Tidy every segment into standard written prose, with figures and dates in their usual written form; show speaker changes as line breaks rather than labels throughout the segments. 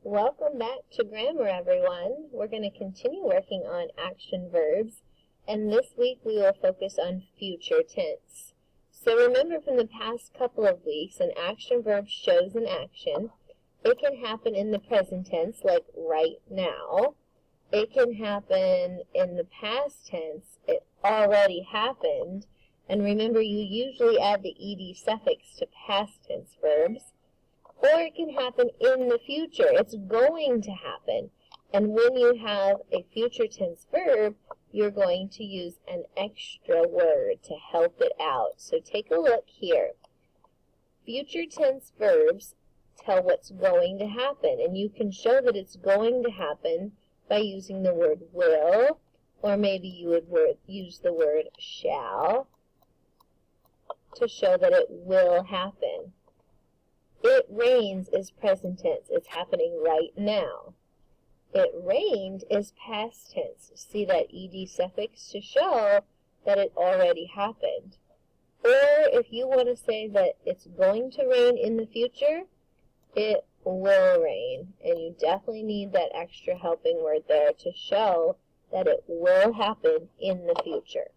Welcome back to grammar, everyone. We're going to continue working on action verbs, and this week we will focus on future tense. So remember from the past couple of weeks, an action verb shows an action. It can happen in the present tense, like right now. It can happen in the past tense, it already happened. And remember, you usually add the ed suffix to past tense verbs. Or it can happen in the future. It's going to happen. And when you have a future tense verb, you're going to use an extra word to help it out. So take a look here. Future tense verbs tell what's going to happen. And you can show that it's going to happen by using the word will, or maybe you would use the word shall to show that it will happen. It rains is present tense. It's happening right now. It rained is past tense. See that ed suffix to show that it already happened. Or if you want to say that it's going to rain in the future, it will rain. And you definitely need that extra helping word there to show that it will happen in the future.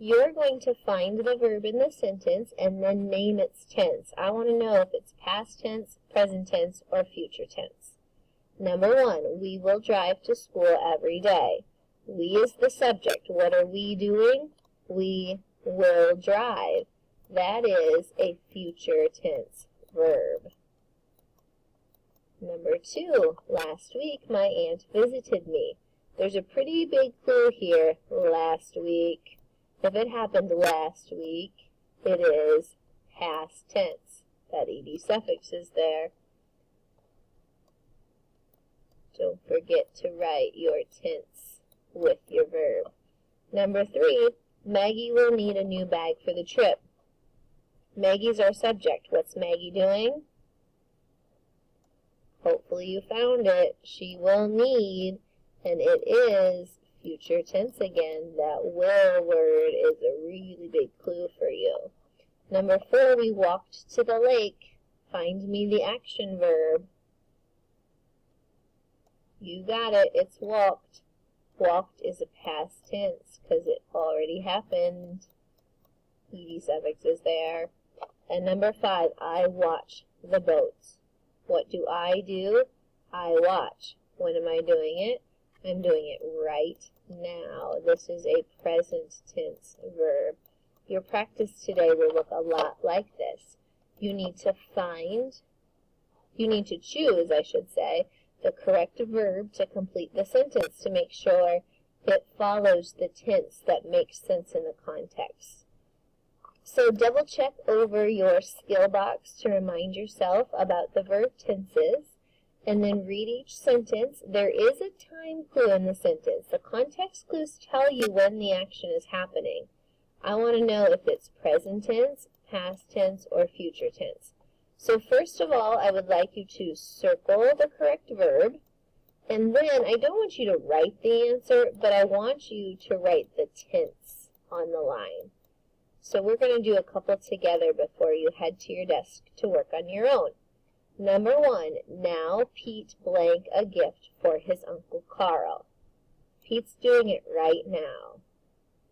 You're going to find the verb in the sentence and then name its tense. I want to know if it's past tense, present tense, or future tense. Number 1, we will drive to school every day. We is the subject. What are we doing? We will drive. That is a future tense verb. Number 2, last week my aunt visited me. There's a pretty big clue here, last week. If it happened last week, it is past tense. That ed suffix is there. Don't forget to write your tense with your verb. Number 3, Maggie will need a new bag for the trip. Maggie's our subject. What's Maggie doing? Hopefully you found it. She will need, and it is future tense again. That will word is a really big clue for you. Number 4, we walked to the lake. Find me the action verb. You got it. It's walked. Walked is a past tense because it already happened. Ed suffix is there. And number 5, I watch the boats. What do? I watch. When am I doing it? I'm doing it right now. This is a present tense verb. Your practice today will look a lot like this. You need to choose, I should say, the correct verb to complete the sentence to make sure it follows the tense that makes sense in the context. So double check over your skill box to remind yourself about the verb tenses. And then read each sentence. There is a time clue in the sentence. The context clues tell you when the action is happening. I want to know if it's present tense, past tense, or future tense. So first of all, I would like you to circle the correct verb. And then I don't want you to write the answer, but I want you to write the tense on the line. So we're going to do a couple together before you head to your desk to work on your own. Number 1, now Pete blank a gift for his Uncle Carl. Pete's doing it right now.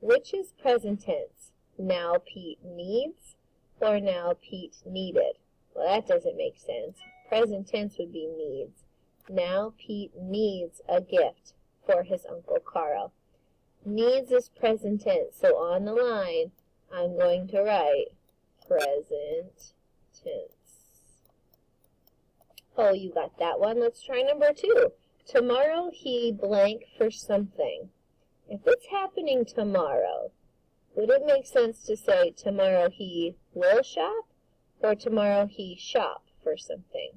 Which is present tense? Now Pete needs or now Pete needed? Well, that doesn't make sense. Present tense would be needs. Now Pete needs a gift for his Uncle Carl. Needs is present tense, so on the line, I'm going to write present tense. Oh, you got that one. Let's try number 2. Tomorrow he blank for something. If it's happening tomorrow, would it make sense to say tomorrow he will shop or tomorrow he shop for something?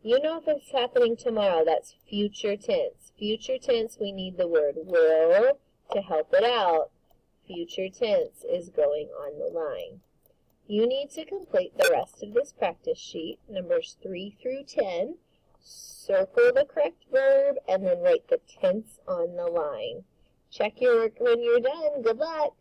You know if it's happening tomorrow, that's future tense. Future tense, we need the word will to help it out. Future tense is going on the line. You need to complete the rest of this practice sheet, numbers 3 through 10. Circle the correct verb and then write the tense on the line. Check your work when you're done. Good luck!